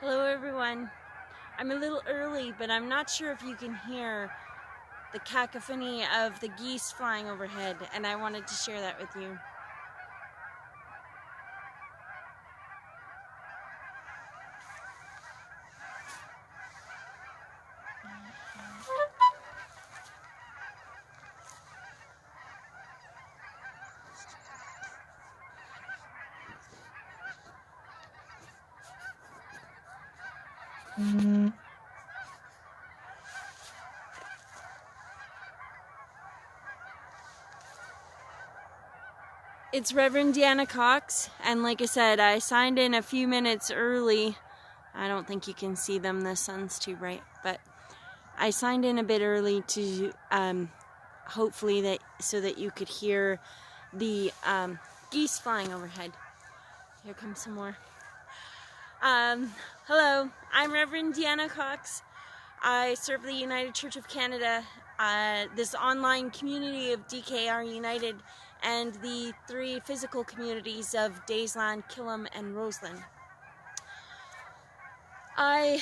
Hello everyone. I'm a little early, but I'm not sure if you can hear the cacophony of the geese flying overhead, and I wanted to share that with you. It's Reverend Deanna Cox, and like I said, I signed in a few minutes early. I don't think you can see them, the sun's too bright, but I signed in a bit early to hopefully so that you could hear the geese flying overhead. Here comes some more. Hello, I'm Reverend Deanna Cox. I serve the United Church of Canada, this online community of DKR United, and the 3 physical communities of Daysland, Killam, and Roseland. And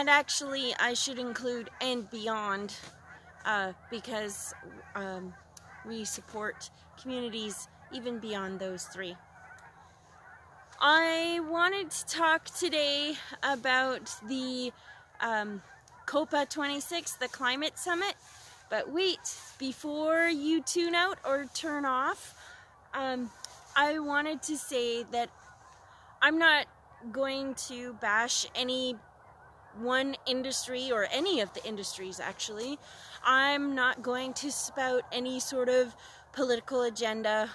actually I should include and beyond, because we support communities even beyond those 3. I wanted to talk today about the COP26, the climate summit. But wait, before you tune out or turn off, I wanted to say that I'm not going to bash any one industry or any of the industries actually. I'm not going to spout any sort of political agenda.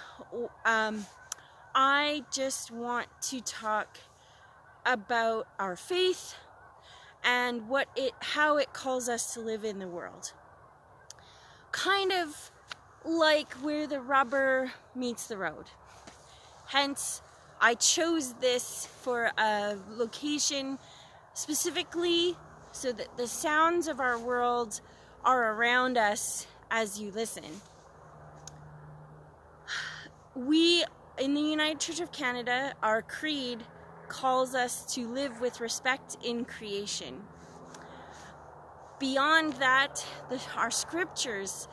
I just want to talk about our faith and how it calls us to live in the world. Kind of like where the rubber meets the road. Hence, I chose this for a location specifically so that the sounds of our world are around us as you listen. We, in the United Church of Canada, our creed calls us to live with respect in creation. Beyond that, our scriptures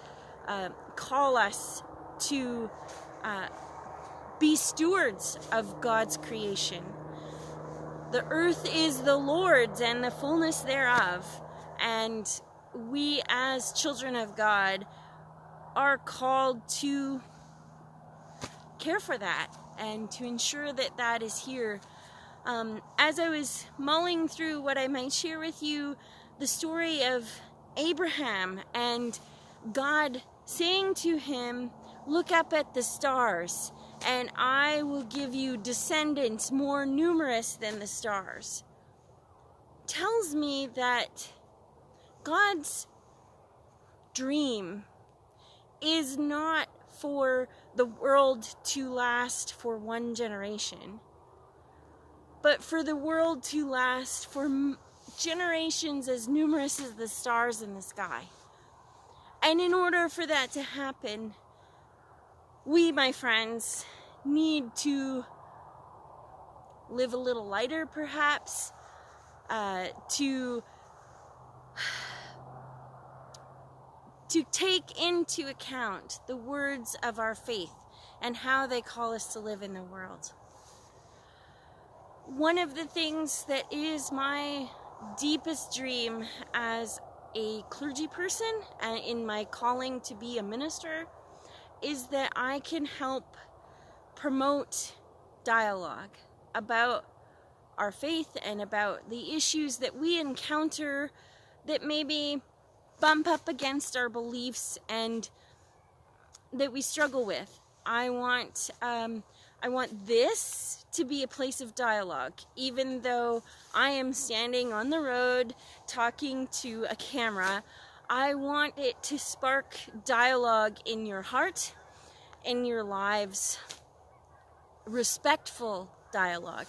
call us to be stewards of God's creation. The earth is the Lord's and the fullness thereof, and we as children of God are called to care for that and to ensure that that is here. As I was mulling through what I might share with you, the story of Abraham and God saying to him, "Look up at the stars, and I will give you descendants more numerous than the stars," tells me that God's dream is not for the world to last for one generation, but for the world to last for generations as numerous as the stars in the sky. And in order for that to happen, we, my friends, need to live a little lighter, perhaps, to take into account the words of our faith and how they call us to live in the world. One of the things that is my deepest dream as a clergy person and in my calling to be a minister is that I can help promote dialogue about our faith and about the issues that we encounter that maybe bump up against our beliefs and that we struggle with. I want this to be a place of dialogue, even though I am standing on the road talking to a camera. I want it to spark dialogue in your heart, in your lives, respectful dialogue.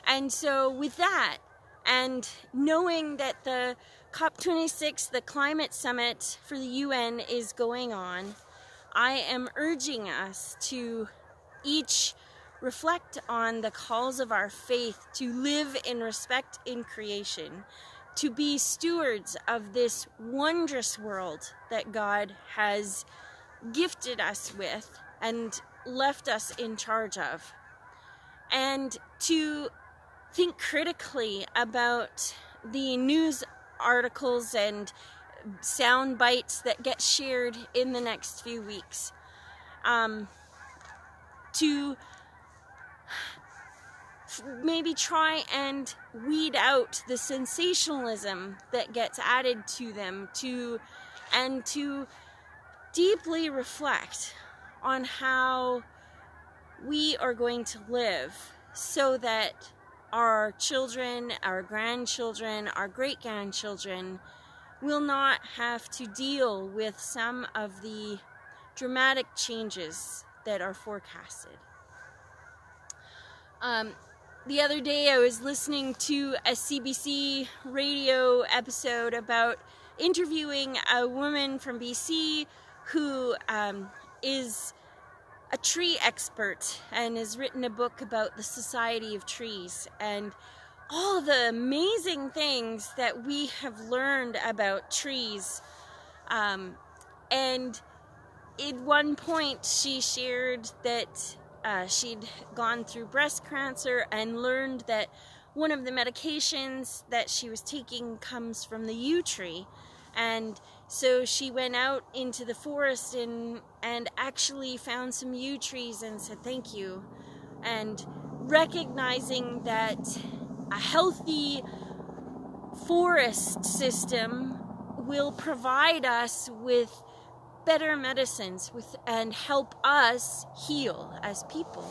And so with that, and knowing that the COP26, the climate summit for the UN, is going on, I am urging us to each reflect on the calls of our faith to live in respect in creation, to be stewards of this wondrous world that God has gifted us with and left us in charge of, and to think critically about the news articles and sound bites that get shared in the next few weeks. To maybe try and weed out the sensationalism that gets added to them, and to deeply reflect on how we are going to live so that our children, our grandchildren, our great-grandchildren will not have to deal with some of the dramatic changes that are forecasted. The other day I was listening to a CBC radio episode about interviewing a woman from BC who is a tree expert and has written a book about the Society of Trees and all the amazing things that we have learned about trees. And at one point she shared that she'd gone through breast cancer and learned that one of the medications that she was taking comes from the yew tree. And so she went out into the forest and actually found some yew trees and said thank you. And recognizing that a healthy forest system will provide us with better medicines and help us heal as people.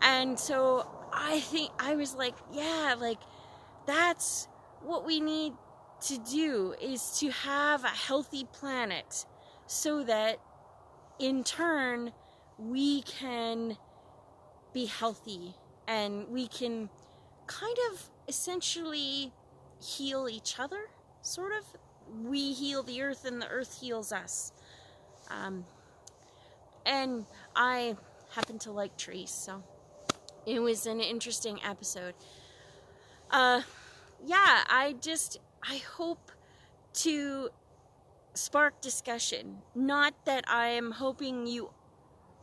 And so I was like, yeah, like that's what we need to do, is to have a healthy planet so that in turn we can be healthy and we can kind of essentially heal each other, sort of. We heal the earth and the earth heals us. And I happen to like trees, so it was an interesting episode. I hope to spark discussion. Not that I am hoping you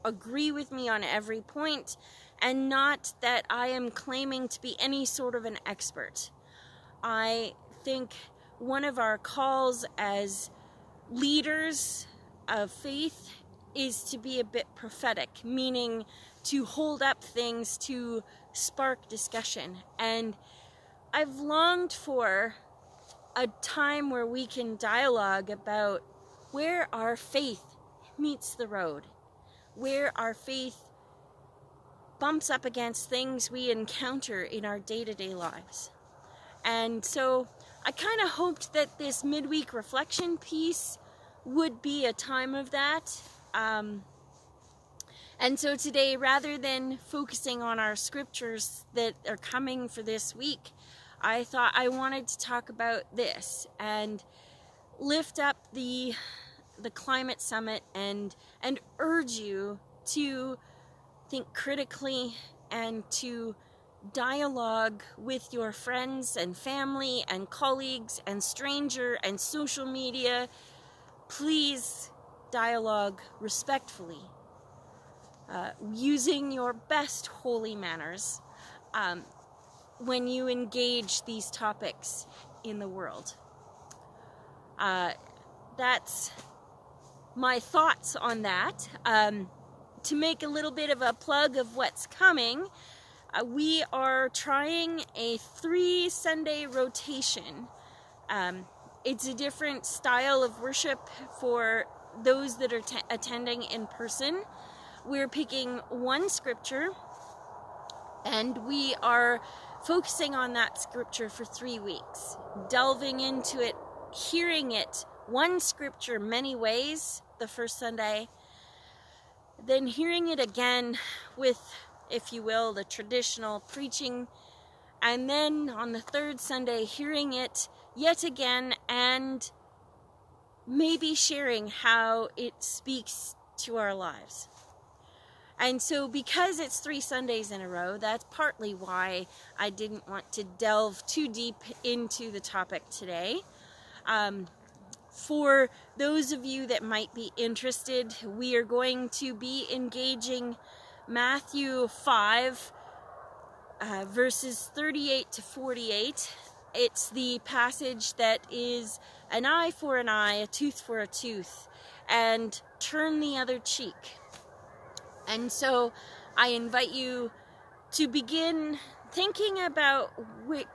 agree with me on every point, and not that I am claiming to be any sort of an expert. I think one of our calls as leaders of faith is to be a bit prophetic, meaning to hold up things to spark discussion. And I've longed for a time where we can dialogue about where our faith meets the road, where our faith bumps up against things we encounter in our day-to-day lives. And so I kind of hoped that this midweek reflection piece would be a time of that. And so today, rather than focusing on our scriptures that are coming for this week, I thought I wanted to talk about this and lift up the climate summit and urge you to think critically and to dialogue with your friends and family and colleagues and stranger and social media. Please dialogue respectfully, using your best holy manners when you engage these topics in the world. That's my thoughts on that. To make a little bit of a plug of what's coming, we are trying a 3-Sunday rotation. It's a different style of worship for those that are attending in person. We're picking one scripture, and we are focusing on that scripture for 3 weeks, delving into it, hearing it, one scripture many ways the first Sunday, then hearing it again with, if you will, the traditional preaching, and then on the third Sunday hearing it yet again and maybe sharing how it speaks to our lives. And so because it's 3 Sundays in a row, that's partly why I didn't want to delve too deep into the topic today. For those of you that might be interested, we are going to be engaging Matthew 5, verses 38 to 48. It's the passage that is an eye for an eye, a tooth for a tooth, and turn the other cheek. And so I invite you to begin thinking about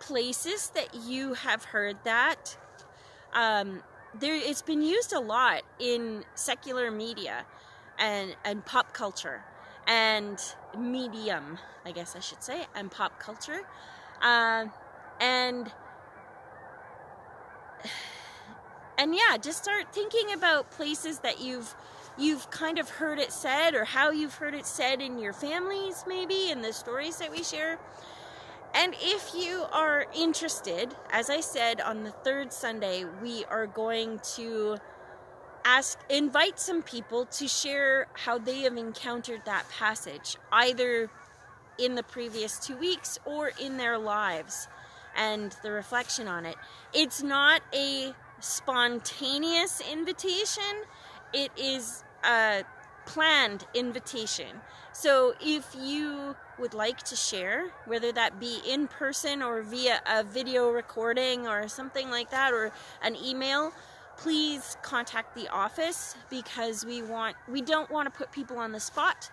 places that you have heard that. It's been used a lot in secular media and pop culture and medium, I guess I should say, and pop culture. And yeah, just start thinking about places that you've kind of heard it said, or how you've heard it said in your families, maybe, in the stories that we share. And if you are interested, as I said, on the 3rd Sunday, we are going to invite some people to share how they have encountered that passage, either in the previous 2 weeks or in their lives, and the reflection on it. It's not a spontaneous invitation. It is a planned invitation. So if you would like to share, whether that be in person or via a video recording or something like that, or an email, please contact the office, because we don't want to put people on the spot.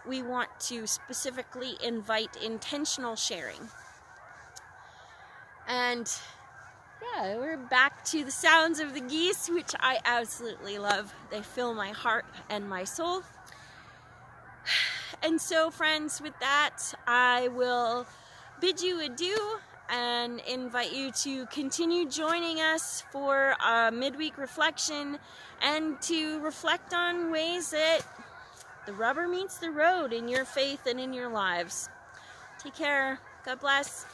We want to specifically invite intentional sharing. And yeah, we're back to the sounds of the geese, which I absolutely love. They fill my heart and my soul. And so, friends, with that, I will bid you adieu and invite you to continue joining us for a midweek reflection, and to reflect on ways that the rubber meets the road in your faith and in your lives. Take care. God bless.